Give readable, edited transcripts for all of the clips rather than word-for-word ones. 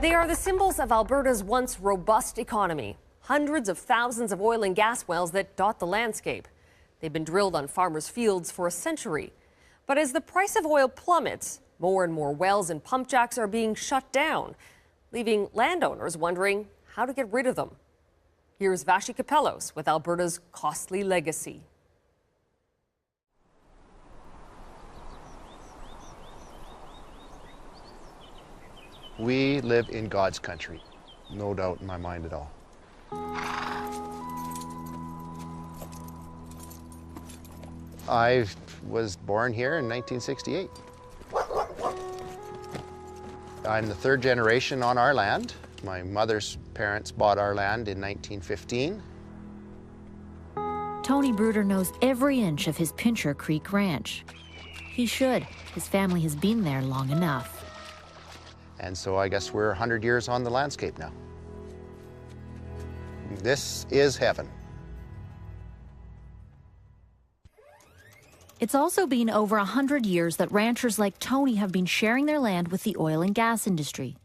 They are the symbols of Alberta's once robust economy. Hundreds of thousands of oil and gas wells that dot the landscape. They've been drilled on farmers' fields for a century. But as the price of oil plummets, more and more wells and pump jacks are being shut down, leaving landowners wondering how to get rid of them. Here's Vashi Capellos with Alberta's costly legacy. We live in God's country, no doubt in my mind at all. I was born here in 1968. I'm the third generation on our land. My mother's parents bought our land in 1915. Tony Bruder knows every inch of his Pincher Creek ranch. He should. His family has been there long enough. And so I guess we're 100 years on the landscape now. This is heaven. It's also been over 100 years that ranchers like Tony have been sharing their land with the oil and gas industry.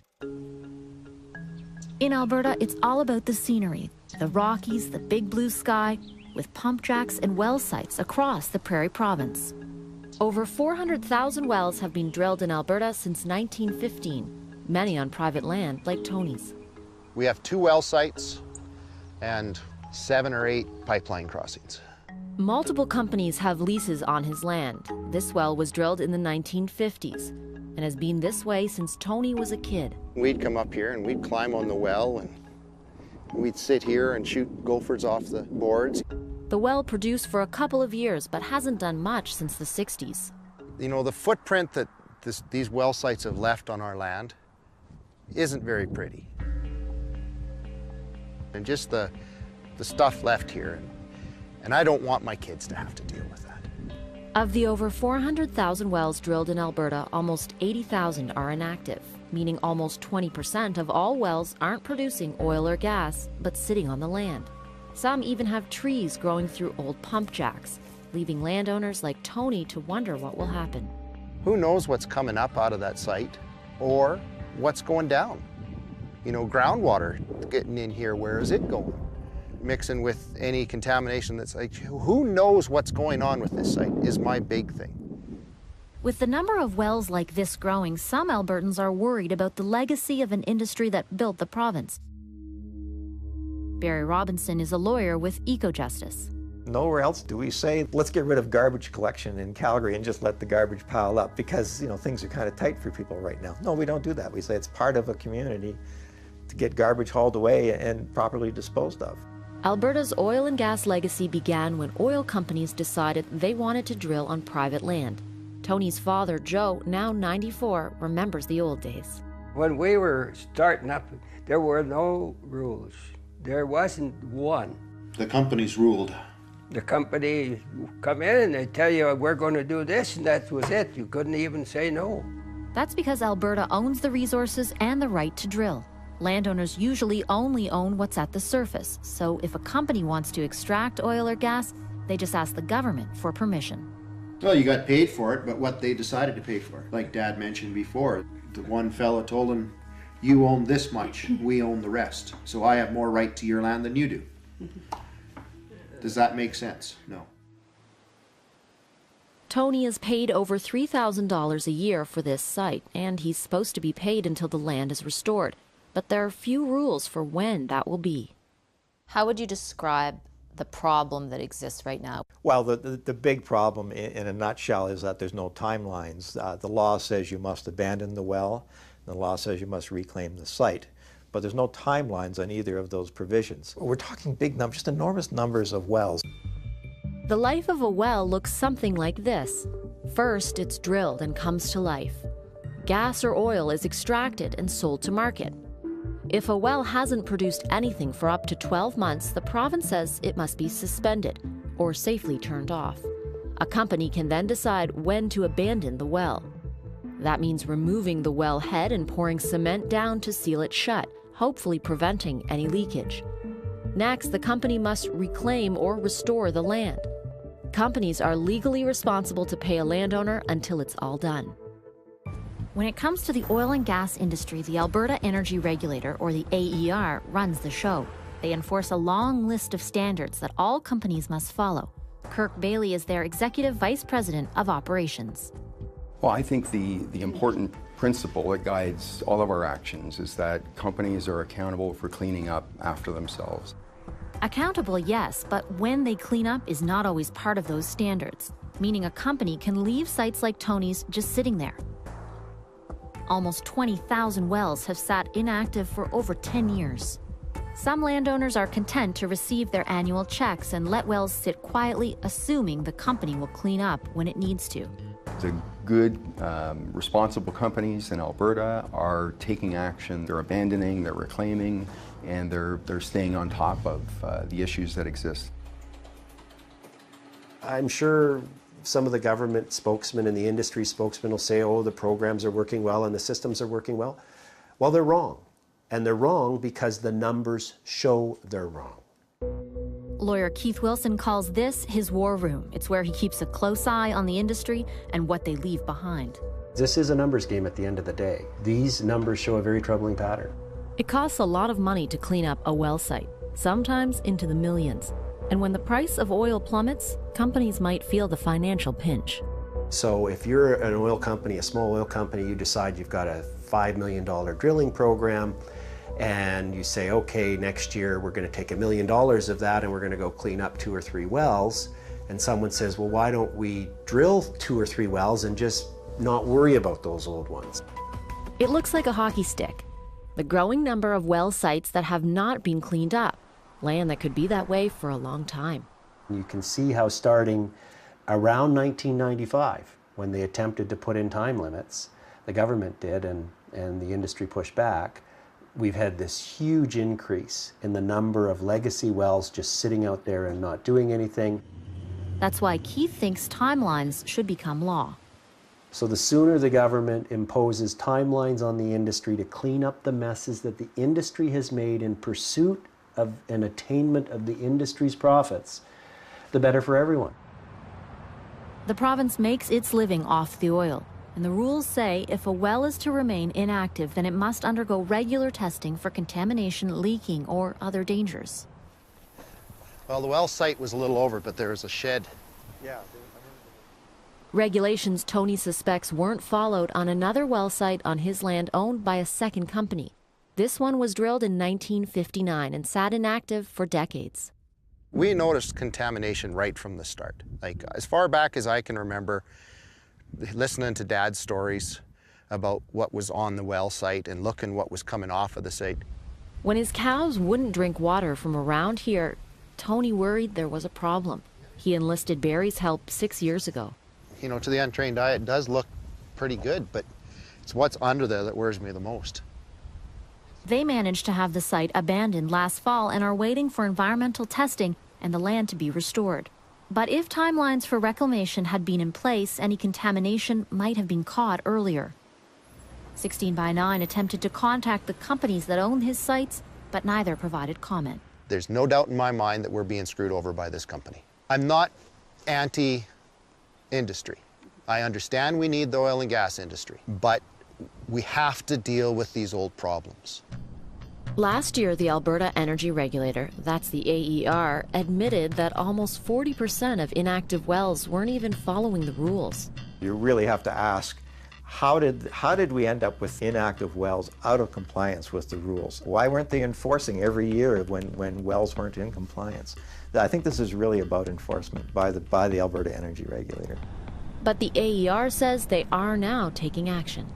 In Alberta, it's all about the scenery, the Rockies, the big blue sky, with pump jacks and well sites across the Prairie Province. Over 400,000 wells have been drilled in Alberta since 1915, many on private land like Tony's. We have 2 well sites and 7 or 8 pipeline crossings. Multiple companies have leases on his land. This well was drilled in the 1950s and has been this way since Tony was a kid. We'd come up here and we'd climb on the well and we'd sit here and shoot gophers off the boards. The well produced for a couple of years but hasn't done much since the 60s. You know, the footprint that these well sites have left on our land isn't very pretty. And just the stuff left here. And I don't want my kids to have to deal with that. Of the over 400,000 wells drilled in Alberta, almost 80,000 are inactive, meaning almost 20% of all wells aren't producing oil or gas, but sitting on the land. Some even have trees growing through old pump jacks, leaving landowners like Tony to wonder what will happen. Who knows what's coming up out of that site or what's going down? You know, groundwater getting in here, where is it going? Mixing with any contamination that's like, who knows what's going on with this site is my big thing. With the number of wells like this growing, some Albertans are worried about the legacy of an industry that built the province. Barry Robinson is a lawyer with EcoJustice. Nowhere else do we say, let's get rid of garbage collection in Calgary and just let the garbage pile up because, you know, things are kind of tight for people right now. No, we don't do that. We say it's part of a community to get garbage hauled away and properly disposed of. Alberta's oil and gas legacy began when oil companies decided they wanted to drill on private land. Tony's father, Joe, now 94, remembers the old days. When we were starting up, there were no rules. There wasn't one. The companies ruled. The company come in and they tell you, we're going to do this, and that was it. You couldn't even say no. That's because Alberta owns the resources and the right to drill. Landowners usually only own what's at the surface, so if a company wants to extract oil or gas, they just ask the government for permission. Well, you got paid for it, but what they decided to pay for it. Like Dad mentioned before, the one fella told him, you own this much, we own the rest. So I have more right to your land than you do. Does that make sense? No. Tony is paid over $3,000 a year for this site, and he's supposed to be paid until the land is restored. But there are few rules for when that will be. How would you describe the problem that exists right now? Well, the big problem in a nutshell is that there's no timelines. The law says you must abandon the well. The law says you must reclaim the site. But there's no timelines on either of those provisions. We're talking big numbers, just enormous numbers of wells. The life of a well looks something like this. First, it's drilled and comes to life. Gas or oil is extracted and sold to market. If a well hasn't produced anything for up to 12 months, the province says it must be suspended or safely turned off. A company can then decide when to abandon the well. That means removing the well head and pouring cement down to seal it shut, hopefully preventing any leakage. Next, the company must reclaim or restore the land. Companies are legally responsible to pay a landowner until it's all done. When it comes to the oil and gas industry, the Alberta Energy Regulator, or the AER, runs the show. They enforce a long list of standards that all companies must follow. Kirk Bailey is their Executive Vice President of Operations. Well, I think the important principle that guides all of our actions is that companies are accountable for cleaning up after themselves. Accountable, yes, but when they clean up is not always part of those standards, meaning a company can leave sites like Tony's just sitting there. Almost 20,000 wells have sat inactive for over 10 years. Some landowners are content to receive their annual checks and let wells sit quietly, assuming the company will clean up when it needs to. The good, responsible companies in Alberta are taking action. They're abandoning, they're reclaiming, and they're staying on top of the issues that exist. I'm sure some of the government spokesmen and the industry spokesmen will say, oh, the programs are working well and the systems are working well. Well, they're wrong. And they're wrong because the numbers show they're wrong. Lawyer Keith Wilson calls this his war room. It's where he keeps a close eye on the industry and what they leave behind. This is a numbers game at the end of the day. These numbers show a very troubling pattern. It costs a lot of money to clean up a well site, sometimes into the millions. And when the price of oil plummets, companies might feel the financial pinch. So if you're an oil company, a small oil company, you decide you've got a $5 million drilling program, and you say, okay, next year we're going to take $1 million of that and we're going to go clean up 2 or 3 wells. And someone says, well, why don't we drill 2 or 3 wells and just not worry about those old ones? It looks like a hockey stick. The growing number of well sites that have not been cleaned up, land that could be that way for a long time. You can see how starting around 1995, when they attempted to put in time limits, the government did and the industry pushed back, we've had this huge increase in the number of legacy wells just sitting out there and not doing anything. That's why Keith thinks timelines should become law. So the sooner the government imposes timelines on the industry to clean up the messes that the industry has made in pursuit of an attainment of the industry's profits, the better for everyone. The province makes its living off the oil. And the rules say if a well is to remain inactive, then it must undergo regular testing for contamination, leaking, or other dangers. Well, the well site was a little over, but there was a shed. Yeah. Regulations Tony suspects weren't followed on another well site on his land owned by a second company. This one was drilled in 1959 and sat inactive for decades. We noticed contamination right from the start. Like, as far back as I can remember, listening to Dad's stories about what was on the well site and looking what was coming off of the site. When his cows wouldn't drink water from around here, Tony worried there was a problem. He enlisted Barry's help 6 years ago. You know, to the untrained eye, it does look pretty good, but it's what's under there that worries me the most. They managed to have the site abandoned last fall and are waiting for environmental testing and the land to be restored. But if timelines for reclamation had been in place, any contamination might have been caught earlier. 16 by 9 attempted to contact the companies that own his sites, but neither provided comment. There's no doubt in my mind that we're being screwed over by this company. I'm not anti-industry. I understand we need the oil and gas industry, but we have to deal with these old problems. Last year, the Alberta Energy Regulator, that's the AER, admitted that almost 40% of inactive wells weren't even following the rules. You really have to ask, how did we end up with inactive wells out of compliance with the rules? Why weren't they enforcing every year when wells weren't in compliance? I think this is really about enforcement by the Alberta Energy Regulator. But the AER says they are now taking action.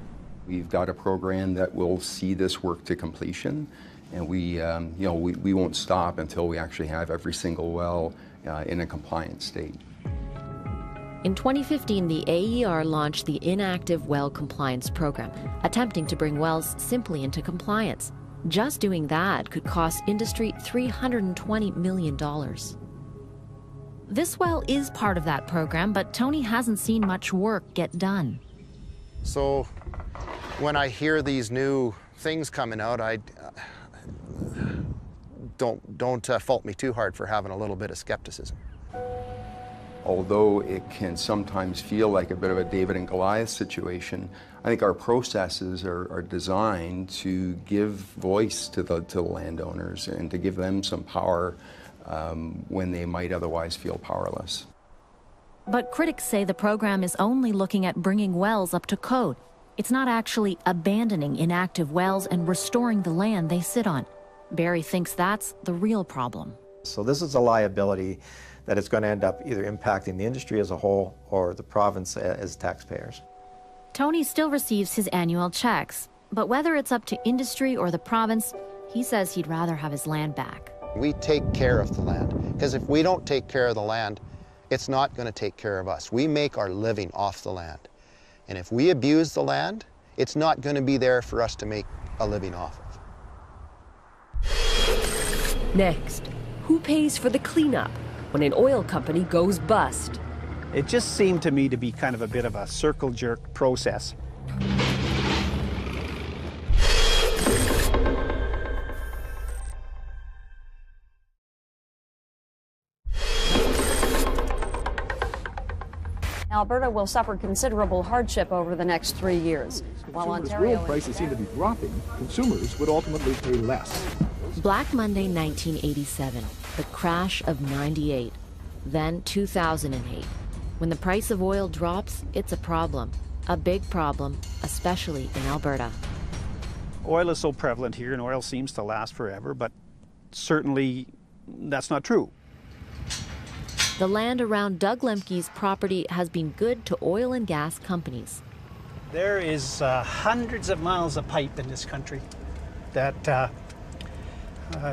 We've got a program that will see this work to completion, and we won't stop until we actually have every single well in a compliant state. In 2015, the AER launched the Inactive Well Compliance Program, attempting to bring wells simply into compliance. Just doing that could cost industry $320 million. This well is part of that program, but Tony hasn't seen much work get done. So when I hear these new things coming out, I don't fault me too hard for having a little bit of skepticism. Although it can sometimes feel like a bit of a David and Goliath situation, I think our processes are designed to give voice to the landowners and to give them some power when they might otherwise feel powerless. But critics say the program is only looking at bringing wells up to code. It's not actually abandoning inactive wells and restoring the land they sit on. Barry thinks that's the real problem. So this is a liability that is going to end up either impacting the industry as a whole or the province as taxpayers. Tony still receives his annual checks, but whether it's up to industry or the province, he says he'd rather have his land back. We take care of the land, because if we don't take care of the land, it's not going to take care of us. We make our living off the land. And if we abuse the land, it's not going to be there for us to make a living off of. Next, who pays for the cleanup when an oil company goes bust? It just seemed to me to be kind of a bit of a circle jerk process. Alberta will suffer considerable hardship over the next 3 years. While Ontario oil prices seem to be dropping, consumers would ultimately pay less. Black Monday 1987, the crash of '98, then 2008. When the price of oil drops, it's a problem, a big problem, especially in Alberta. Oil is so prevalent here and oil seems to last forever, but certainly that's not true. The land around Doug Lemke's property has been good to oil and gas companies. There is hundreds of miles of pipe in this country that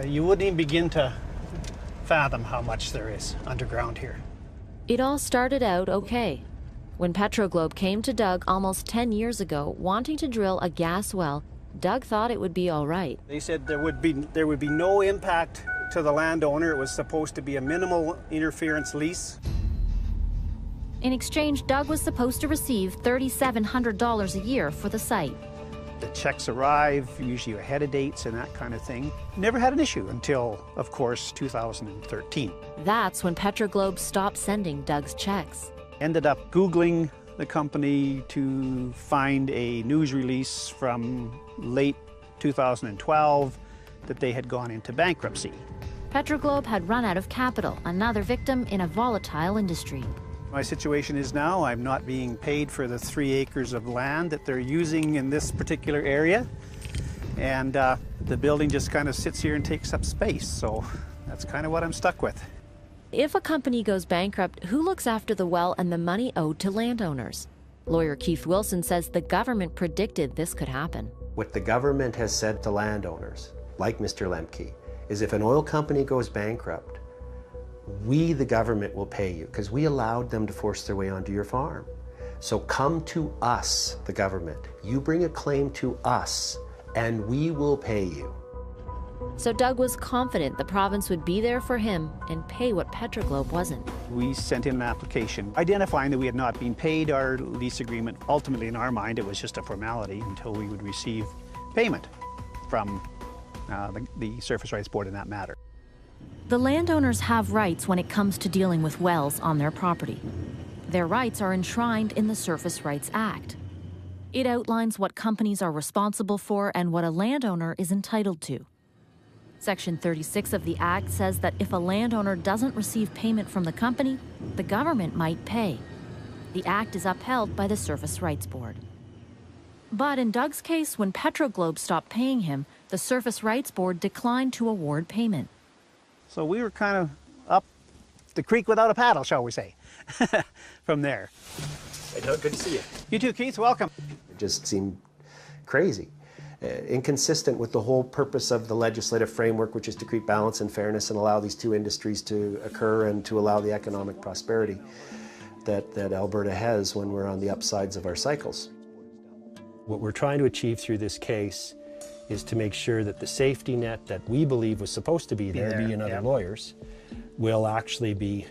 you wouldn't even begin to fathom how much there is underground here. It all started out okay. When Petroglobe came to Doug almost 10 years ago, wanting to drill a gas well, Doug thought it would be all right. They said there would be no impact to the landowner. It was supposed to be a minimal interference lease. In exchange, Doug was supposed to receive $3,700 a year for the site. The checks arrive, usually ahead of dates and that kind of thing. Never had an issue until, of course, 2013. That's when Petroglobe stopped sending Doug's checks. Ended up Googling the company to find a news release from late 2012 that they had gone into bankruptcy. Petroglobe had run out of capital, another victim in a volatile industry. My situation is now I'm not being paid for the 3 acres of land that they're using in this particular area. And the building just kind of sits here and takes up space. So that's kind of what I'm stuck with. If a company goes bankrupt, who looks after the well and the money owed to landowners? Lawyer Keith Wilson says the government predicted this could happen. What the government has said to landowners, like Mr. Lemke, is if an oil company goes bankrupt, we, the government, will pay you because we allowed them to force their way onto your farm. So come to us, the government. You bring a claim to us and we will pay you. So Doug was confident the province would be there for him and pay what Petroglobe wasn't. We sent in an application identifying that we had not been paid our lease agreement. Ultimately, in our mind, it was just a formality until we would receive payment from the Surface Rights Board in that matter. The landowners have rights when it comes to dealing with wells on their property. Their rights are enshrined in the Surface Rights Act. It outlines what companies are responsible for and what a landowner is entitled to. Section 36 of the Act says that if a landowner doesn't receive payment from the company, the government might pay. The Act is upheld by the Surface Rights Board. But in Doug's case, when Petroglobe stopped paying him, the Surface Rights Board declined to award payment. So we were kind of up the creek without a paddle, shall we say, from there. Hey, Doug, good to see you. You too, Keith. Welcome. It just seemed crazy, inconsistent with the whole purpose of the legislative framework, which is to create balance and fairness and allow these two industries to occur and to allow the economic prosperity that Alberta has when we're on the upsides of our cycles. What we're trying to achieve through this case is to make sure that the safety net that we believe was supposed to be there, me and other lawyers, will actually be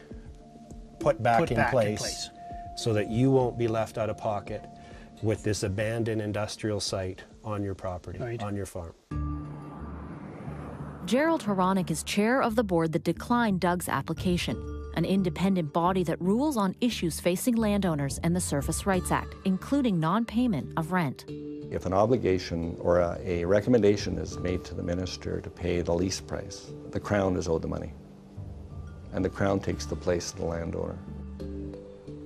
put back in place so that you won't be left out of pocket with this abandoned industrial site on your property, on your farm. Gerald Horonic is chair of the board that declined Doug's application, an independent body that rules on issues facing landowners and the Surface Rights Act, including non-payment of rent. If an obligation or a recommendation is made to the minister to pay the lease price, the Crown is owed the money, and the Crown takes the place of the landowner.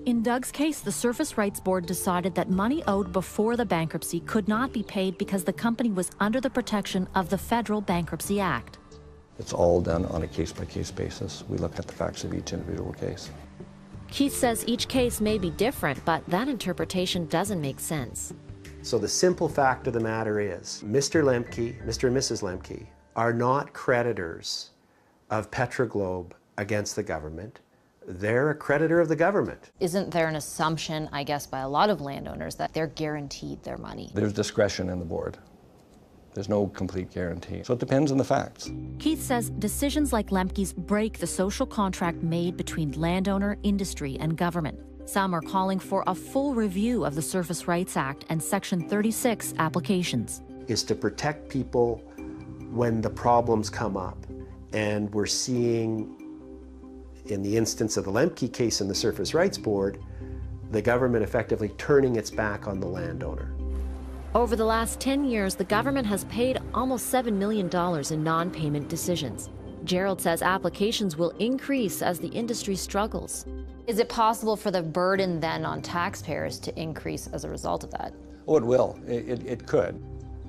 In Doug's case, the Surface Rights Board decided that money owed before the bankruptcy could not be paid because the company was under the protection of the Federal Bankruptcy Act. It's all done on a case-by-case basis. We look at the facts of each individual case. Keith says each case may be different, but that interpretation doesn't make sense. So the simple fact of the matter is, Mr. Lemke, Mr. and Mrs. Lemke, are not creditors of Petroglobe against the government. They're a creditor of the government. Isn't there an assumption, I guess, by a lot of landowners that they're guaranteed their money? There's discretion in the board. There's no complete guarantee. So it depends on the facts. Keith says decisions like Lemke's break the social contract made between landowner, industry, and government. Some are calling for a full review of the Surface Rights Act and Section 36 applications. Is to protect people when the problems come up. And we're seeing, in the instance of the Lemke case in the Surface Rights Board, the government effectively turning its back on the landowner. Over the last 10 years, the government has paid almost $7 million in non-payment decisions. Gerald says applications will increase as the industry struggles. Is it possible for the burden then on taxpayers to increase as a result of that? Oh, it will. It could.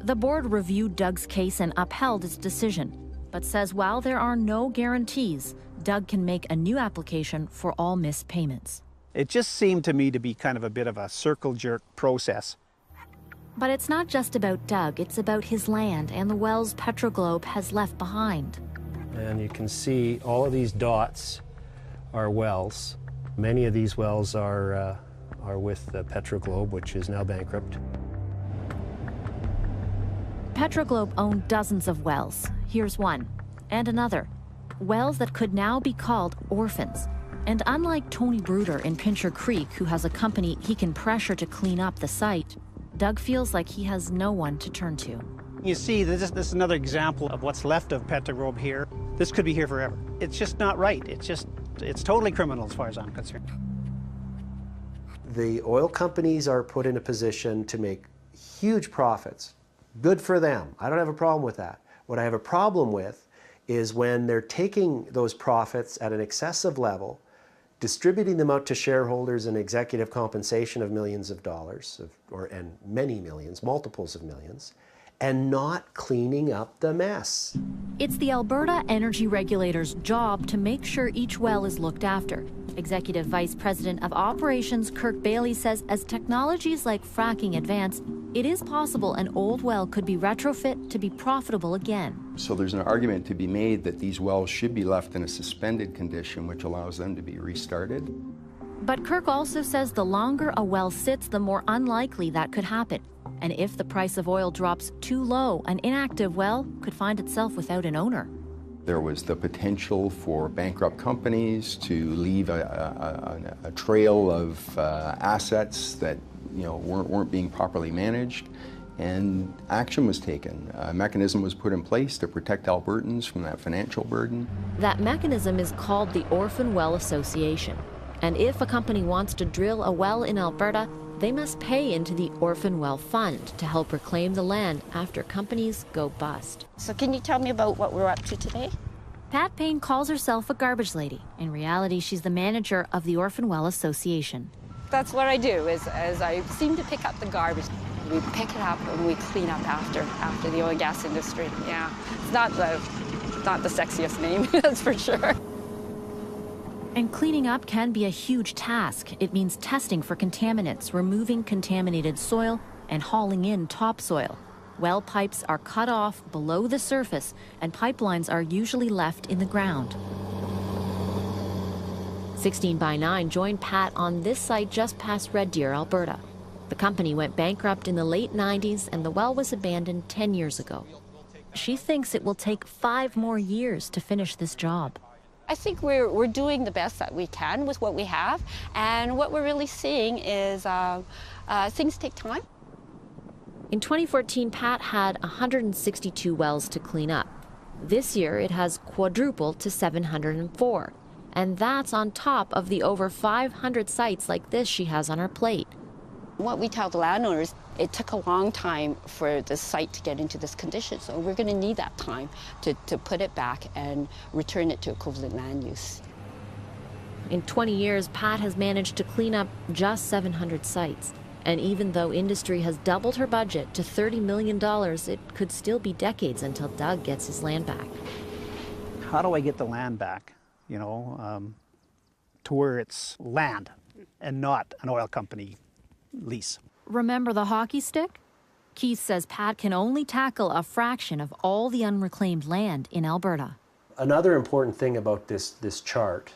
The board reviewed Doug's case and upheld its decision, but says while there are no guarantees, Doug can make a new application for all missed payments. It just seemed to me to be kind of a bit of a circle jerk process. But it's not just about Doug, it's about his land and the wells Petroglobe has left behind. And you can see all of these dots are wells. Many of these wells are with Petroglobe, which is now bankrupt. Petroglobe owned dozens of wells. Here's one, and another. Wells that could now be called orphans. And unlike Tony Bruder in Pincher Creek, who has a company he can pressure to clean up the site, Doug feels like he has no one to turn to. You see, this is another example of what's left of Petroglobe here. This could be here forever. It's just not right. It's totally criminal as far as I'm concerned. The oil companies are put in a position to make huge profits. Good for them. I don't have a problem with that. What I have a problem with is when they're taking those profits at an excessive level, distributing them out to shareholders in executive compensation of millions of dollars, and many millions, multiples of millions, and not cleaning up the mess. It's the Alberta Energy Regulator's job to make sure each well is looked after. Executive Vice President of Operations Kirk Bailey says as technologies like fracking advance, it is possible an old well could be retrofit to be profitable again. So there's an argument to be made that these wells should be left in a suspended condition, which allows them to be restarted. But Kirk also says the longer a well sits, the more unlikely that could happen. And if the price of oil drops too low, an inactive well could find itself without an owner. There was the potential for bankrupt companies to leave a trail of assets that weren't being properly managed, and action was taken. A mechanism was put in place to protect Albertans from that financial burden. That mechanism is called the Orphan Well Association. And if a company wants to drill a well in Alberta, they must pay into the Orphan Well Fund to help reclaim the land after companies go bust. So can you tell me about what we're up to today? Pat Payne calls herself a garbage lady. In reality, she's the manager of the Orphan Well Association. That's what I do, is I seem to pick up the garbage. We pick it up and we clean up after the oil and gas industry. Yeah, it's not the sexiest name, that's for sure. And cleaning up can be a huge task. It means testing for contaminants, removing contaminated soil, and hauling in topsoil. Well pipes are cut off below the surface, and pipelines are usually left in the ground. 16x9 joined Pat on this site just past Red Deer, Alberta. The company went bankrupt in the late 90s, and the well was abandoned 10 years ago. She thinks it will take 5 more years to finish this job. I think we're doing the best that we can with what we have, and what we're really seeing is things take time. In 2014, Pat had 162 wells to clean up. This year, it has quadrupled to 704. And that's on top of the over 500 sites like this she has on her plate. What we tell the landowners, it took a long time for the site to get into this condition, so we're going to need that time to put it back and return it to equivalent land use. In 20 years, Pat has managed to clean up just 700 sites. And even though industry has doubled her budget to $30 million, it could still be decades until Doug gets his land back. How do I get the land back, you know, to where it's land and not an oil company lease? Remember the hockey stick? Keith says Pat can only tackle a fraction of all the unreclaimed land in Alberta. Another important thing about this chart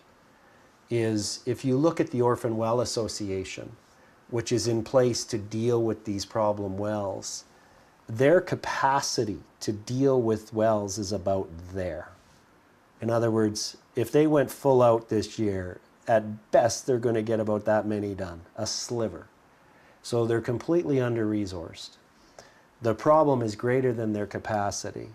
is if you look at the Orphan Well Association, which is in place to deal with these problem wells, their capacity to deal with wells is about there. In other words, if they went full out this year, at best they're going to get about that many done, a sliver. So they're completely under-resourced. The problem is greater than their capacity.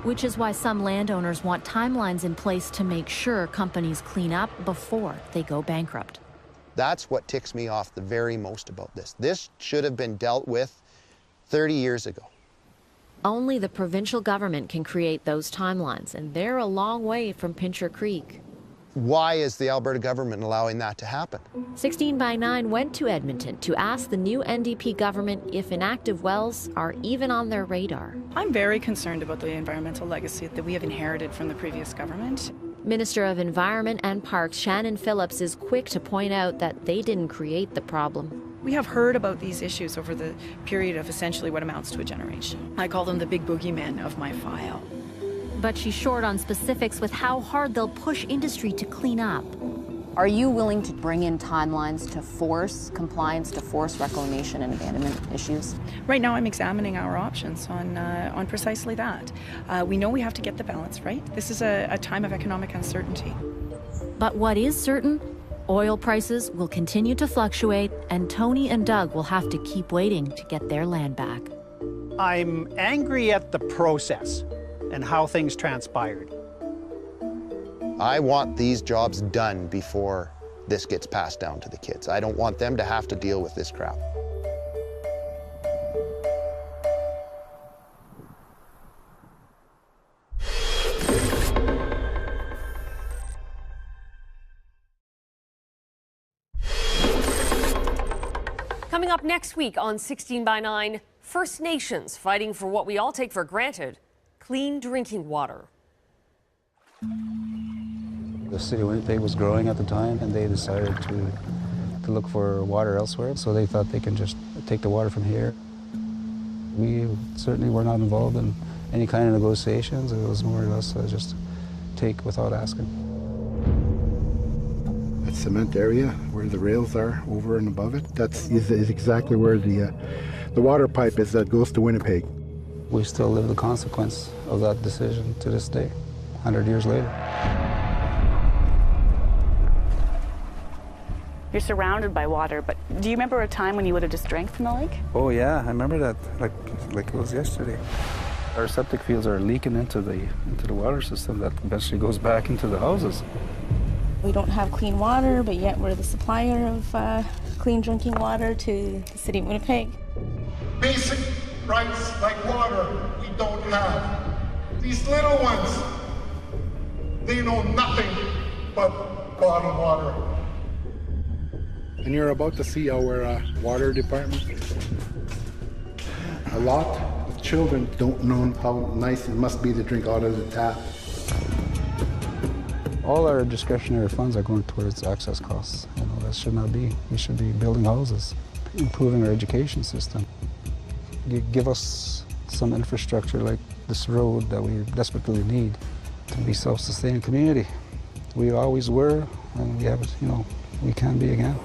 Which is why some landowners want timelines in place to make sure companies clean up before they go bankrupt. That's what ticks me off the very most about this. This should have been dealt with 30 years ago. Only the provincial government can create those timelines, and they're a long way from Pincher Creek. Why is the Alberta government allowing that to happen? 16 by 9 went to Edmonton to ask the new NDP government if inactive wells are even on their radar. I'm very concerned about the environmental legacy that we have inherited from the previous government. Minister of Environment and Parks Shannon Phillips is quick to point out that they didn't create the problem. We have heard about these issues over the period of essentially what amounts to a generation. I call them the big boogeymen of my file. But she's short on specifics with how hard they'll push industry to clean up. Are you willing to bring in timelines to force compliance, to force reclamation and abandonment issues? Right now I'm examining our options on precisely that. We know we have to get the balance right. This is a time of economic uncertainty. But what is certain? Oil prices will continue to fluctuate, and Tony and Doug will have to keep waiting to get their land back. I'm angry at the process and how things transpired. I want these jobs done before this gets passed down to the kids. I don't want them to have to deal with this crap. Coming up next week on 16 by 9, First Nations fighting for what we all take for granted, clean drinking water. The city of Winnipeg was growing at the time, and they decided to look for water elsewhere, so they thought they can just take the water from here. We certainly were not involved in any kind of negotiations. It was more or less just take without asking. That cement area where the rails are over and above it, is exactly where the water pipe is that goes to Winnipeg. We still live the consequence of that decision to this day, 100 years later. You're surrounded by water, but do you remember a time when you would have just drank from the lake? Oh yeah, I remember that like it was yesterday. Our septic fields are leaking into the water system that eventually goes back into the houses. We don't have clean water, but yet we're the supplier of clean drinking water to the city of Winnipeg. Basic rights like water we don't have. These little ones, they know nothing but bottled water. And you're about to see our water department. A lot of children don't know how nice it must be to drink out of the tap. All our discretionary funds are going towards access costs. You know, that should not be. We should be building houses, improving our education system. Give us some infrastructure like this road that we desperately need to be self-sustaining community. We always were, and we have it, you know, we can be again.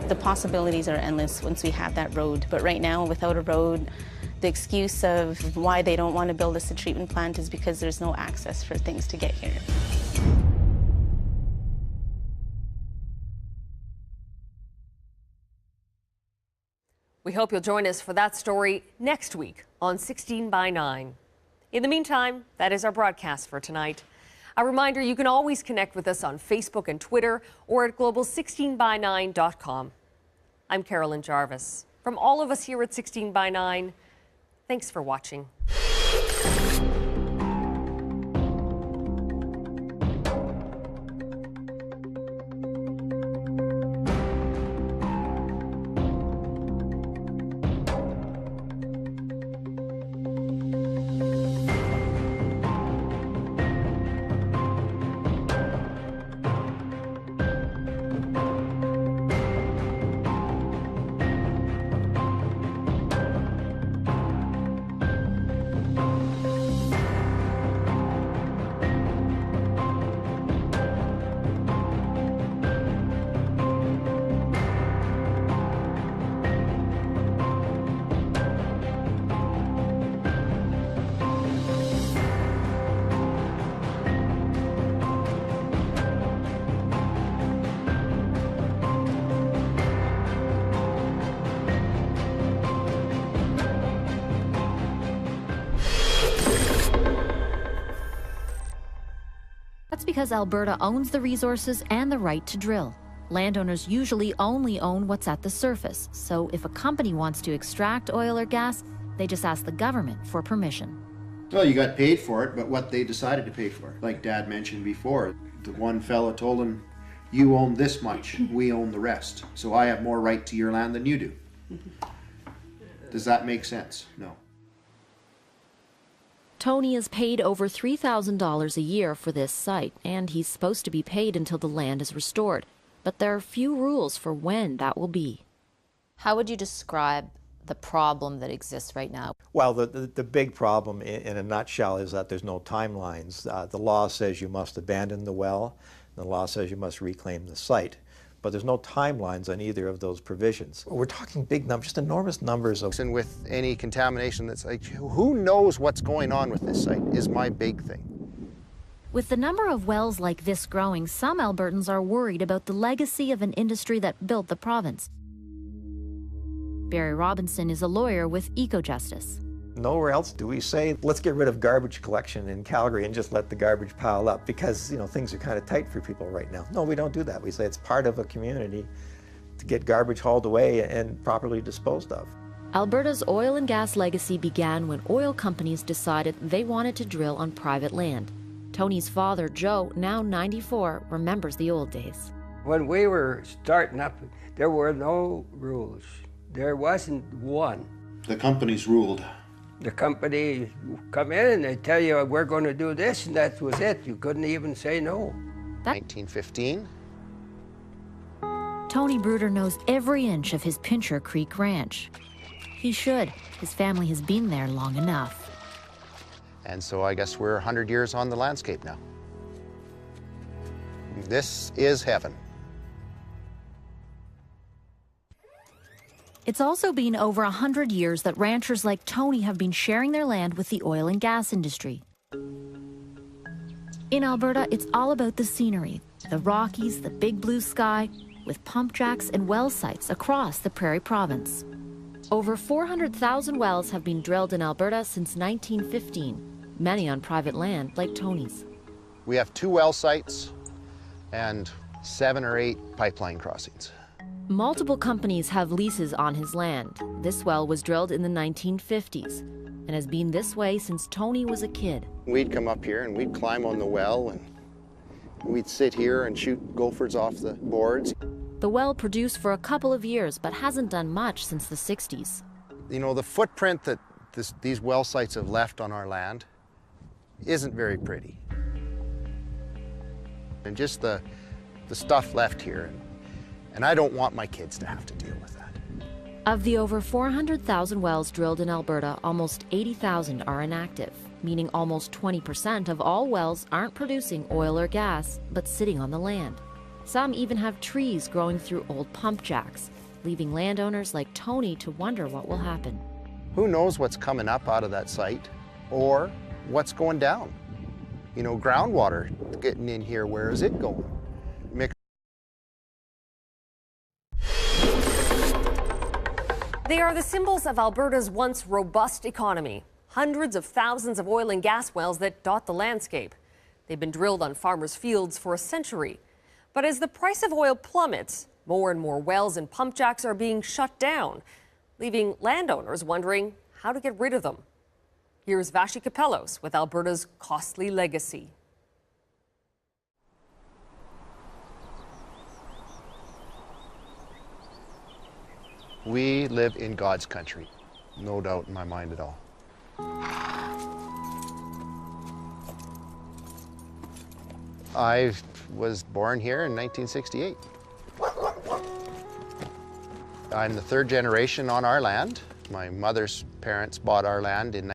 The possibilities are endless once we have that road, but right now, without a road, the excuse of why they don't want to build a treatment plant is because there's no access for things to get here. We hope you'll join us for that story next week on 16 by 9. In the meantime, that is our broadcast for tonight. A reminder, you can always connect with us on Facebook and Twitter or at global16by9.com. I'm Carolyn Jarvis. From all of us here at 16 by 9, thanks for watching. That's because Alberta owns the resources and the right to drill. Landowners usually only own what's at the surface, so if a company wants to extract oil or gas, they just ask the government for permission. Well, you got paid for it, but what they decided to pay for. Like Dad mentioned before, the one fella told him, you own this much, we own the rest. So I have more right to your land than you do. Does that make sense? No. Tony is paid over $3,000 a year for this site, and he's supposed to be paid until the land is restored. But there are few rules for when that will be. How would you describe the problem that exists right now? Well, the big problem in a nutshell is that there's no timelines. The law says you must abandon the well, and the law says you must reclaim the site. But there's no timelines on either of those provisions. We're talking big numbers, just enormous numbers of... And with any contamination that's like, who knows what's going on with this site is my big thing. With the number of wells like this growing, some Albertans are worried about the legacy of an industry that built the province. Barry Robinson is a lawyer with EcoJustice. Nowhere else do we say, let's get rid of garbage collection in Calgary and just let the garbage pile up because, you know, things are kind of tight for people right now. No, we don't do that. We say it's part of a community to get garbage hauled away and properly disposed of. Alberta's oil and gas legacy began when oil companies decided they wanted to drill on private land. Tony's father, Joe, now 94, remembers the old days. When we were starting up, there were no rules. There wasn't one. The companies ruled. The company come in and they tell you, we're going to do this, and that was it. You couldn't even say no. 1915. Tony Bruder knows every inch of his Pincher Creek ranch. He should. His family has been there long enough. And so I guess we're 100 years on the landscape now. This is heaven. It's also been over 100 years that ranchers like Tony have been sharing their land with the oil and gas industry. In Alberta, it's all about the scenery, the Rockies, the big blue sky, with pump jacks and well sites across the Prairie Province. Over 400,000 wells have been drilled in Alberta since 1915, many on private land like Tony's. We have 2 well sites and 7 or 8 pipeline crossings. Multiple companies have leases on his land. This well was drilled in the 1950s and has been this way since Tony was a kid. We'd come up here and we'd climb on the well and we'd sit here and shoot gophers off the boards. The well produced for a couple of years but hasn't done much since the 60s. You know, the footprint that these well sites have left on our land isn't very pretty. And just the stuff left here. And I don't want my kids to have to deal with that. Of the over 400,000 wells drilled in Alberta, almost 80,000 are inactive, meaning almost 20% of all wells aren't producing oil or gas, but sitting on the land. Some even have trees growing through old pump jacks, leaving landowners like Tony to wonder what will happen. Who knows what's coming up out of that site or what's going down? You know, groundwater getting in here, where is it going? They are the symbols of Alberta's once robust economy. Hundreds of thousands of oil and gas wells that dot the landscape. They've been drilled on farmers' fields for a century. But as the price of oil plummets, more and more wells and pump jacks are being shut down, leaving landowners wondering how to get rid of them. Here's Vashi Capellos with Alberta's costly legacy. We live in God's country, no doubt in my mind at all. I was born here in 1968. I'm the third generation on our land. My mother's parents bought our land in